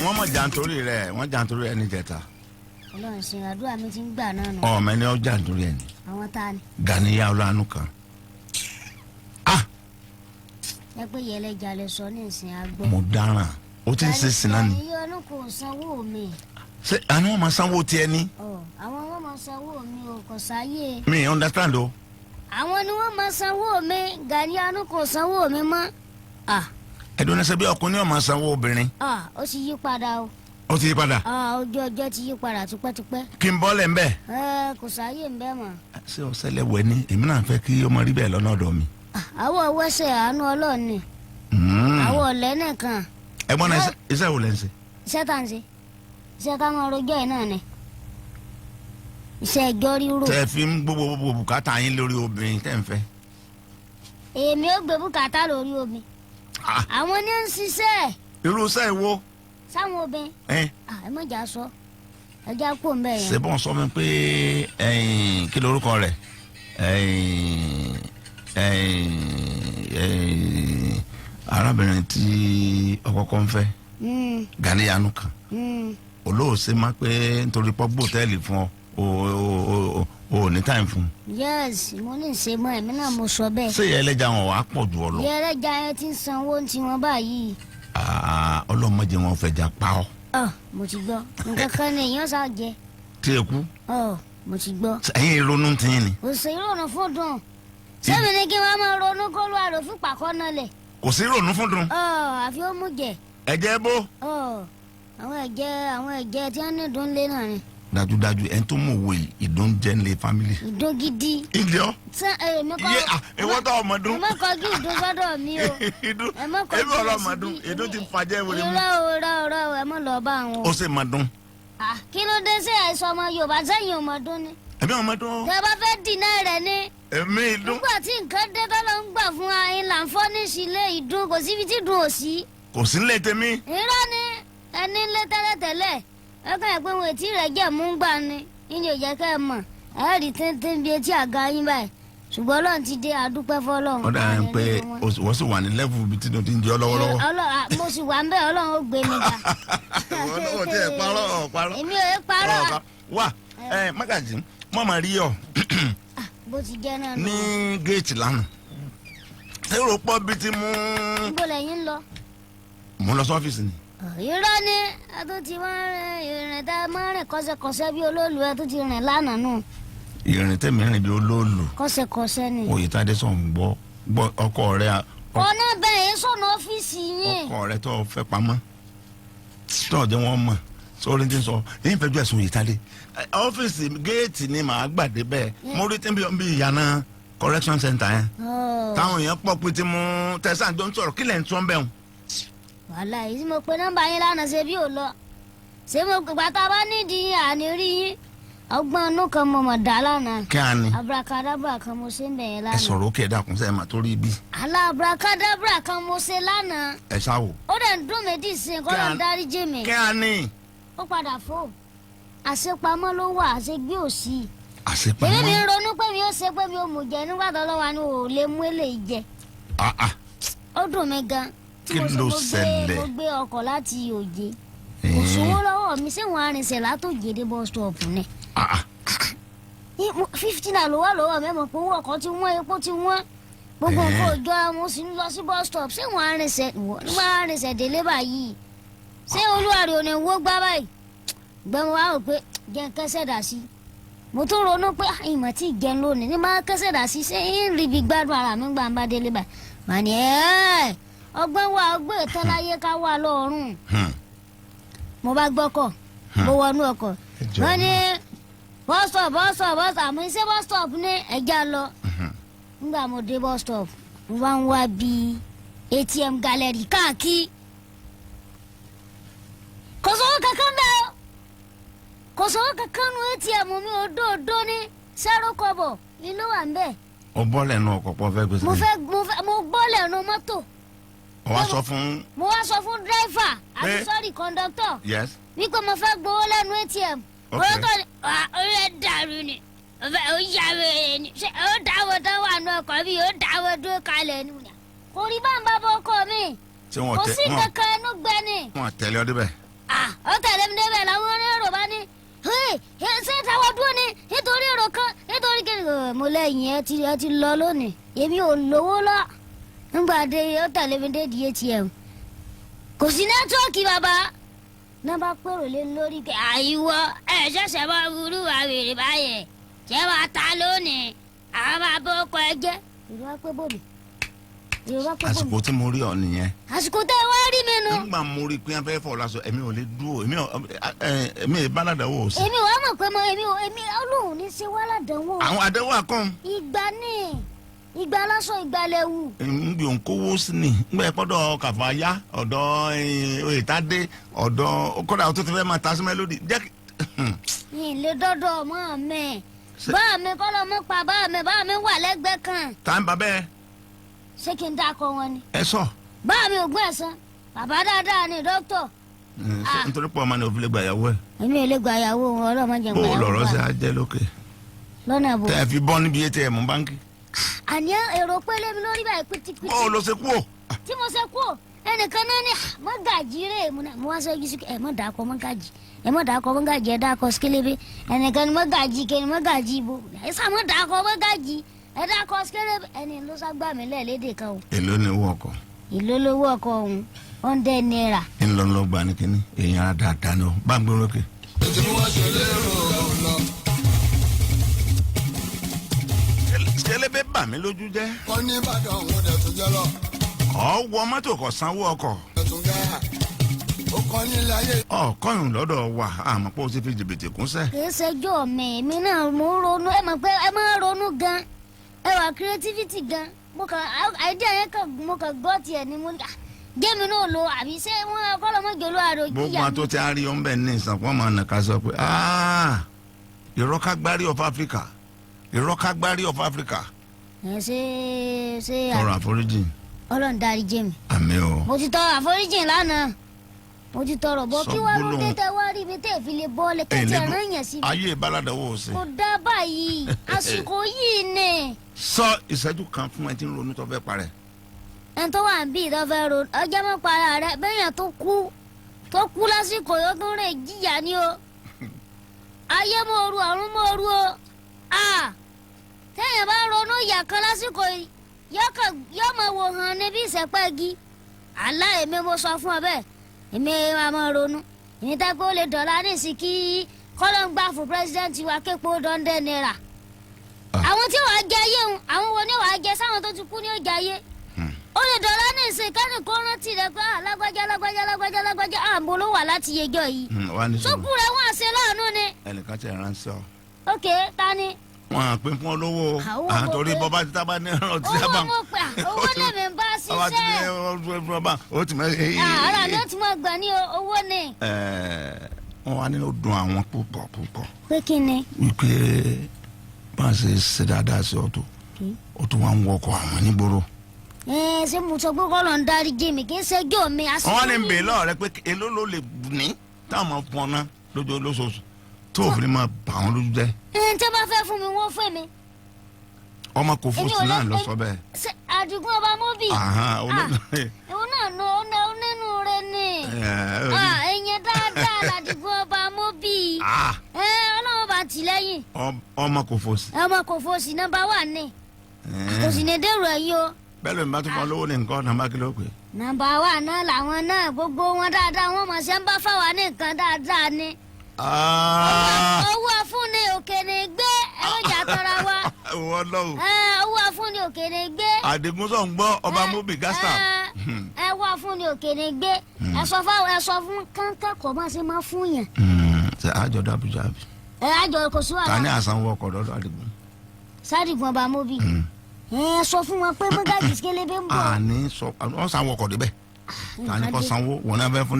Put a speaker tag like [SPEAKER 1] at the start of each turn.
[SPEAKER 1] wọ́n mọ̀ jàǹtorí rẹ̀ wọ́n jàǹtorí ẹni jẹta.
[SPEAKER 2] Ọlọ́run ṣe àdúrà mi ti ń gbà náà nù.
[SPEAKER 1] ọmọ ẹni ọ jàǹtorí ẹni.
[SPEAKER 2] àwọn ta ni.
[SPEAKER 1] Ganiya Ọlọ́run kan.
[SPEAKER 2] ẹ pé yẹlẹjà lè sọ ní ìsìn àgbọ̀.
[SPEAKER 1] mo dáràn ó ti ń ṣe sinna ni.
[SPEAKER 2] Gani ọdún kò sanwó mi.
[SPEAKER 1] ṣé àní wọn máa sanwó tiẹ̀ ni.
[SPEAKER 2] àwọn wọn máa sanwó mi o kò sáyé.
[SPEAKER 1] mi understand o.
[SPEAKER 2] àwọn ni wọn máa sanwó mi Gani ọdún kò sanwó mi mọ́.
[SPEAKER 1] ẹ̀dùn ẹsẹ̀ bí ọkùnrin náà máa sanwó obìnrin.
[SPEAKER 2] ó ti yí padà o.
[SPEAKER 1] ó ti yí padà.
[SPEAKER 2] ojú ọjọ́ ti yí padà tipẹ́tipẹ́.
[SPEAKER 1] kí n bọ́lẹ̀ ń bẹ̀.
[SPEAKER 2] kò sáyé ń bẹ́ mọ́.
[SPEAKER 1] ṣé o ṣẹlẹ̀ wẹ̀ ni èmi náà fẹ́ kí ọmọ rí bẹ́ẹ̀ lọ́nà ọ̀dọ̀ mi.
[SPEAKER 2] àwọn wẹ́sẹ̀ àánú Ọlọ́run ni. àwọn ọ̀lẹ́ nìkan.
[SPEAKER 1] ẹ̀gbọ́n náà iṣẹ́ wo lẹ ń ṣe.
[SPEAKER 2] iṣẹ́ tá ń ṣe iṣẹ́ tá máa rojọ́ ẹ̀ náà ni. iṣẹ́ ẹjọ́ rírò.
[SPEAKER 1] tẹ fi ń gbogbo bùkátà yín lórí obìnrin tẹ́ ń fẹ́.
[SPEAKER 2] èmi ò gbé bùkátà lórí omi. àwọn ní ń ṣiṣẹ́.
[SPEAKER 1] irú iṣẹ́ ìwo.
[SPEAKER 2] sáwọn obìnrin. ẹ mọ̀jà sọ ẹja kó ń bẹ̀ yẹn.
[SPEAKER 1] ṣé bọ́n sọ mi pé kí lorúkọ rẹ̀ arábìnrin tí ọkọ̀ọ̀kọ̀ ń fẹ́ Ganiya kan olóòṣè máa pé nítorí pọ́gbó hòtẹ́ẹ̀lì fún ọ o ní táìm fún.
[SPEAKER 2] yes mo ní ṣe mọ ẹ̀mí náà mo sọ bẹ́ẹ̀.
[SPEAKER 1] ṣé ìyẹlẹ́jà wọn wàá pọ̀ jù ọ lọ.
[SPEAKER 2] ìyẹlẹ́jà yẹn ti ń sanwó ti wọn báyìí.
[SPEAKER 1] ọlọ́mọdé wọn fẹjà pa ọ́.
[SPEAKER 2] mo ti gbọ́ nǹkan kan ní èèyàn sá jẹ.
[SPEAKER 1] tí ẹ kú.
[SPEAKER 2] mo ti gbọ́.
[SPEAKER 1] ẹ̀yin ìrònú ti yín ni.
[SPEAKER 2] kò sí ìrònú fún dùn sẹ́mi ni kí wọ́n máa ronú kó ló àròfin pàkọ́ náà lẹ̀.
[SPEAKER 1] kò sí ìrònú fún dùn.
[SPEAKER 2] àfi ó mú jẹ.
[SPEAKER 1] ẹ̀jẹ̀ bó.
[SPEAKER 2] àwọn ẹ̀jẹ̀ tí wọ́n ní ìdún lé náà ni.
[SPEAKER 1] dájúdájú ẹni tó mú òwe ìdún jẹ́ nílé fámìlì.
[SPEAKER 2] ìdún gidi.
[SPEAKER 1] ìdí ọ.
[SPEAKER 2] ìwọ
[SPEAKER 1] tó ọmọdún.
[SPEAKER 2] ẹ má kọjú ìdún sọ́dọ̀ mi o. ẹ má kọjú
[SPEAKER 1] ìdún ọlọmọdún ìdún ti fàjẹ́ ìwòlé mu.
[SPEAKER 2] irọ́ ẹ má lọ bá àwọn.
[SPEAKER 1] ó sì máa dún.
[SPEAKER 2] kí ló dé sí àìsàn ọmọ Yorùbá sẹ́yìn ọmọdún ni.
[SPEAKER 1] ẹbí ọmọdún.
[SPEAKER 2] tẹ bá fẹ́ dínà rẹ̀ ni.
[SPEAKER 1] èmi ìdún.
[SPEAKER 2] nígbà tí nǹkan dé tọ́lọ́ ń gbà fún ayin là ń fọ́ ní ìsílẹ̀ ìdún kò síbi tí dùn ò sí.
[SPEAKER 1] kò sí nílé tèmi.
[SPEAKER 2] irọ́ ni ẹni lé tẹ́lẹ̀tẹ́lẹ̀ ẹ̀ka ẹ̀ pé wọn ètí rẹ̀ jẹ́ mú gbà ni ìní ò jẹ́ kẹ́ ẹ mọ̀ ẹ̀ rí téńté bí etí àga yín báyìí ṣùgbọ́n Ọlọ́run ti dé adúpẹ́ fọlọ́run.
[SPEAKER 1] ọ̀dà ẹ̀ ń pé wọ́n sì wà ní lẹ́fù bí tí ti ń jẹ́ lọ́wọ́lọ́wọ́.
[SPEAKER 2] mo sì wà ń bẹ̀ Ọlọ́run ó gbé mi ga.
[SPEAKER 1] ọlọ́wọ́ tí ẹ parọ́.
[SPEAKER 2] èmi ò parọ́.
[SPEAKER 1] wà Mogaji mọ́ màá rí ọ.
[SPEAKER 2] bó ti jẹ́ náà nù.
[SPEAKER 1] ní géètì lánàá èrò pọ̀ bíi ti mú.
[SPEAKER 2] níbo lẹ́yìn ń lọ.
[SPEAKER 1] mo lọ sọ́fíìsì ni.
[SPEAKER 2] irọ́ ni a tó ti wọ́n ìrìn tá a máa rìn kọ́sẹ̀kọ́sẹ́ bí olóòlù ẹ tó ti rìn lánàá nù.
[SPEAKER 1] ìrìn tẹ̀mí rìn bí olóòlù.
[SPEAKER 2] kọ́sẹ̀kọ́sẹ́ ni.
[SPEAKER 1] Oyètádé sọ̀ ń gbọ́ ọkọ rẹ.
[SPEAKER 2] ọ̀nà bẹ́ẹ̀ sọ̀nà ọ́fíìsì yín.
[SPEAKER 1] ọkọ rẹ tó fẹ́ pamọ́ tó jẹ́ wọ́n mọ̀ sórí ti sọ yín fẹ́ jọ ẹ̀sùn Oyètádé ọ́fíìsì géètì ni màá gbàdé bẹ́ẹ̀ mo rí tẹ́ńbí ìyànà correction center yẹn táwọn èèyàn pọ̀ pé tí mo tẹ̀sán jọ ń sọ̀rọ̀ kí lẹ̀ ń tún bẹ́ẹ̀.
[SPEAKER 2] wàhálà yìí tí mo pe nọ́mbà yín lánàá ṣe bí ò lọ ṣé mo gbàtà bá nídìí àní rí yín ọgbọ́n inú kan mo mọ̀ dá lánàá.
[SPEAKER 1] kí á ní.
[SPEAKER 2] abrakadabra kan mo ṣe ń bẹ̀yẹn lánàá.
[SPEAKER 1] ẹ sọ̀rọ̀ ó kẹ́ ẹ dákun sẹ́yìn mà torí ibi.
[SPEAKER 2] àlà abrakadabra kan mo ṣe lánàá.
[SPEAKER 1] ẹ ṣáwò.
[SPEAKER 2] ó dẹ̀ ń dún méjì sí i kó lọ dárí jì mí.
[SPEAKER 1] kí á ní.
[SPEAKER 2] ó padà fò àṣepamọ́ ló wà àṣegbé òsì.
[SPEAKER 1] àṣepamọ́.
[SPEAKER 2] èmi mi ronú pé mi ó ṣe pé mi ò mú jẹ nígbà tó lọ́wọ́ ni ò lè mú eléyìí jẹ. ó dùn mí gan.
[SPEAKER 1] kí ló ṣẹlẹ̀.
[SPEAKER 2] mo gbé ọkọ̀ láti Òjé kò sówó lọ́wọ́ mi ṣé wọ́n á rìnsẹ̀ látòjé dé bus stop ni. 50 naira ló wà lọ́wọ́ mi mọ̀ pé owó ọkọ̀ ti wọ́n epo ti wọ́n gbogbo nǹkan òjò mo sì ń lọ sí bus stop ṣé wọ́n á rìnsẹ̀ délé báyìí ṣé olúwarẹ̀ ò ní wó gbá báyìí gbẹ́mu wá rò pé jẹ́ kẹ́sẹ̀ dà sí mo tún ronú pé ìmọ̀ tí ì jẹun lónìí ní máa kẹ́sẹ̀ dà sí ṣé ń rí ibi gbádùn ara mi gbà ń bá délé báyìí mà ní ọgbọ́n wa ọgbọ́n ìtàn láyé ká wà lọ́rùn mo bá gbọ́kọ̀ mo wọnú ọkọ̀ wọ́n ní bus stop àmọ́ iṣẹ́ bus stop ní ẹja lọ nígbà mo dé bus stop mo bá ń wá bí ATM gallery káàkiri kò sówó kankan bẹ́ẹ̀ kò sówó kankan nu ATM mi ò dòdó ní sẹ́rù kọ́bọ̀ ni ló wà ń bẹ̀.
[SPEAKER 1] o bọ́ọ̀lù ẹnu ọkọ̀ pọ̀ fẹ́ gbèsè.
[SPEAKER 2] mo bọ́ọ̀lù ẹnu mọ́tò.
[SPEAKER 1] mo wá sọ fún
[SPEAKER 2] dírẹ́fà àti sọ́ọ̀rì kọ́ńdọ́tọ̀.
[SPEAKER 1] yes.
[SPEAKER 2] wípé mo fẹ́ gbowó lẹ́nu ATM.
[SPEAKER 1] okay.
[SPEAKER 2] orí ẹ̀ dàrú ni ó yàrá ẹ̀ ni ṣé ó dáwọ́ tó wà ní ọkọ̀ mi ó dáwọ́ dúró kalẹ̀ ni. kò rí bá ń bá bọ́ ọkọ mi. kò sí kankan ẹnu gbẹ ni.
[SPEAKER 1] wọn tẹ̀lé ọ débẹ̀.
[SPEAKER 2] mo lẹ́yìn ẹ ti lọ lónìí èmi ò lówó lọ nígbà dé ó tẹ̀lé mi dé di ATM kò sí nẹ́tíwọ́ọ̀kì bàbá náà bá pèrò lé lórí pé àìwọ ẹ ṣẹ̀ṣẹ̀ bá burú àwèrè báyẹn jẹ́ wàá ta lónìí àwọn máa bó ọkọ ẹ jẹ́ ìlú wa pé bòmí
[SPEAKER 1] àsìkò tí mo rí ọ nìyẹn.
[SPEAKER 2] àsìkò tẹ wá rí mi nù.
[SPEAKER 1] nígbà mo rí pé wọn fẹ́ fọ lásọ èmi ò lè dúró èmi ìbálàdàwọ̀ ò sí.
[SPEAKER 2] èmi wàá mọ̀ pé èmi Ọlọ́run ní ṣe wá ládàáwò.
[SPEAKER 1] àwọn àdéhùn àkàn.
[SPEAKER 2] ìgbà lásán ìgbà lẹ́wù.
[SPEAKER 1] ngbè ònkówó sí ni ngbà ẹ̀pọ̀dọ̀ kàfáyà ọ̀dọ̀ oyètádé ọ̀dọ̀ kódà ó tó ti fẹ́ máa ta sí mélòdì jẹ́ kí.
[SPEAKER 2] ilé dọ́dọ̀ ọmọ mi bá mi kọ́ lọ́mọ pa bá mi wà lẹ́gbẹ̀ẹ́ kan.
[SPEAKER 1] tá n bá bẹ́ẹ̀.
[SPEAKER 2] ṣé kí n dákọ wọn ni.
[SPEAKER 1] ẹ sọ.
[SPEAKER 2] bá mi ò gbọ́ ẹ̀sán bàbá dáadáa ni dókítà.
[SPEAKER 1] nítorí pọ̀ ọmọ ni òfin lè gba ìyàwó ẹ̀.
[SPEAKER 2] èmi ò lè gba ìyàwó wọn ọlọ́mọ jẹ́ gba ìyàwó.
[SPEAKER 1] bó lọ̀rọ̀ sí ajẹ́ lókè.
[SPEAKER 2] lọ́nà bò.
[SPEAKER 1] tẹ́ ẹ fi bọ́ níbi ATM báńkì.
[SPEAKER 2] àní èrò pélé mi lórí báyìí pítípítí.
[SPEAKER 1] ó lọ sí kú o.
[SPEAKER 2] tí mo ṣe kú o ẹnìkan náà ní Mogaji rè mo wá sọ yìí ẹ mọ̀ dàkọ Mogaji ẹ dàkọ Skelebe ẹnìkan ní Mogaji kẹ́ni Mogaji ibo ẹ sá mọ̀ dàkọ Mogaji ẹ dàkọ Skelebe ẹni ló ságbá mi lẹ́ẹ̀lédè kan o.
[SPEAKER 1] èló ni owó ọkọ̀.
[SPEAKER 2] èló lówó ọkọ̀ ọ̀hún $100.
[SPEAKER 1] ńlọlọ gba ni kíní èèyàn ara dáadáa ni o bá ń gbé lókè.
[SPEAKER 3] ètò wọn ṣe lérò lọ.
[SPEAKER 1] Skelebe bà mí lójú jẹ́.
[SPEAKER 3] wọ́n ní Ìbàdàn òun dẹ̀ tún jẹ́ lọ.
[SPEAKER 1] ọwọ́ mọ́tò kò sanwó ọkọ̀.
[SPEAKER 3] ẹ̀tún gá ó kọ́ nílé ayé.
[SPEAKER 1] ọkọ̀yìn lọ́dọ̀ wa àmọ́ pé o ti fi jìbìtì kúnṣẹ́.
[SPEAKER 2] kì í ṣẹjọ́ mi náà mo ń ronú ẹ mọ̀ pé ẹ máa ń ronú gan ẹ wà creativity gan mo kàn idea yẹn kàn mo kàn gbọ́ tiẹ̀ ni mo ní gémi náà lo àbí ṣé wọn kọ́ lọ́mọ gèlú àrò jíyà mi.
[SPEAKER 1] gbogbo àtó tí a rí ọ́n bẹ́ẹ̀ ní ìsànkú ọmọ nàka sọ pé ìrọ́kágbárí of Africa ìrọ́kágbárí of Africa.
[SPEAKER 2] ẹ ṣe
[SPEAKER 1] tọrọ àforíjì.
[SPEAKER 2] Ọlọ́run dárí jẹ́ mi.
[SPEAKER 1] àmín o.
[SPEAKER 2] mo ti tọrọ àforíjì lánàá mo ti tọrọ bọ kí wàá ló dé tẹ wá rí mi tẹ fi lè bọ́ọ̀lẹ̀ kẹ́tì ẹ̀rán yẹn sí mi.
[SPEAKER 1] ayé ìbálàdàwọ̀ ò sí.
[SPEAKER 2] kò dá báyìí àsìkò yìí ni.
[SPEAKER 1] sọ ìṣẹ́jú kan fún ẹ tí ń ronú tó fẹ́ parẹ́.
[SPEAKER 2] ẹni tó wà ń bí ìdánfẹ́ ro ọjọ́ mọ́ para rẹ bẹ́yàn tó kú lásìkò yóò tún rè jìyà ni o. ayé mòoru ọ̀run mòoru o. téèyàn bá ronú ìyà kan lásìkò yìí yóò mọ̀ wò hàn níbi ìsẹ̀pẹ́gi. aláìmí mo sọ fún ọ bẹ́ẹ̀ èmi máa mọ̀ ronú ìní tẹ́ pé ó lè dọ̀la nísìnyí kí kọ́lọ́ ń gbà fún pírẹ́sidẹ́ǹtì wa képo $100. àwọn tí wàá jẹ ayé òun àwọn wo ni wàá jẹ sáwọn tó ti kú ní ó jẹ ayé. ó lè dọ̀la nísìnyí kẹ́ni kó rántí rẹ pé lágbájá àǹbó ló wà láti yẹjọ́ yìí. sókù rẹ wọn àṣẹ láàánú ni.
[SPEAKER 1] ẹnìkan ti ránṣẹ́ ọ.
[SPEAKER 2] ok ta ni.
[SPEAKER 1] wọn à pé fún ọ lówó àtòrí bọba tí tábà ní ọ̀rọ̀ tí a bá.
[SPEAKER 2] owó mo pè owó lèmi ń bá ṣiṣẹ́.
[SPEAKER 1] ọba tí ní ọba ó ti mọ.
[SPEAKER 2] ara ni ó ti mọ gbà ní owó ni.
[SPEAKER 1] wọn wá nínú dùn àwọn púpọ̀.
[SPEAKER 2] pé kí ni.
[SPEAKER 1] wípé bá a ṣe ṣe dáadáa sí ọtọ ó tún wá ń wọkọ̀ àwọn nígboro.
[SPEAKER 2] ṣé mo sọ pé kọ́ ló ń darí jẹ́ mi kì í ṣe jọ́ mi.
[SPEAKER 1] wọ́n ní bèè lọ́ọ̀ rẹ pé èló ló lè ní táwọn pọnà lóṣooṣù tó òfin máa bà wọ́n lójú jẹ́.
[SPEAKER 2] tí wọ́n bá fẹ́ fún mi wọ́n fún mi.
[SPEAKER 1] ọmọ kò fún sí náà lọ sọ bẹ́ẹ̀.
[SPEAKER 2] àdìgún ọba mọ́bì. òun náà nínú rẹ ni. ẹ̀yẹ dáadáa làdìgún ọba mọ́bì. ọlọ́run bá tì lẹ́yìn.
[SPEAKER 1] ọmọ kò fò sí.
[SPEAKER 2] ọmọ kò fò sí nọ́mbà 1 ni. kò sì ní dèrò ẹ̀yìn o.
[SPEAKER 1] bẹ́ẹ̀ ló ń bá tún fọ́ lówó ní nǹkan nàmbá kí ló pè.
[SPEAKER 2] nọ́mbà 1 náà làwọn náà gbogbo wọn dáadáa wọn mọ̀ ṣe ń bá fáwa ní nǹkan dáadáa ni. owó afúnni òkèèrè gbé ẹlọ́jà tọ́ra wa.
[SPEAKER 1] wọ́n lọ́wọ́.
[SPEAKER 2] owó afúnni òkèèrè gbé.
[SPEAKER 1] àdìgún sọ̀ ń gbọ́ ọba móbì gásà.
[SPEAKER 2] owó afúnni òkèèrè gbé ẹ sọ fún kánkẹ́kọ̀ọ́ máa ṣe máa fún yẹn.
[SPEAKER 1] ṣe àjọ dàbújá bi.
[SPEAKER 2] àjọ kò sí wàhálà.
[SPEAKER 1] ta ni àsanwó ọkọ̀ lọ́dọ̀ àdìgún.
[SPEAKER 2] sádìgún ọba móbì. sọ fún wọn pé Mogaji Skelebe ń bọ̀.
[SPEAKER 1] àní sọ wọn sanwó ọkọ̀ débẹ̀. ta ni kò sanwó wọn náà fẹ́ fún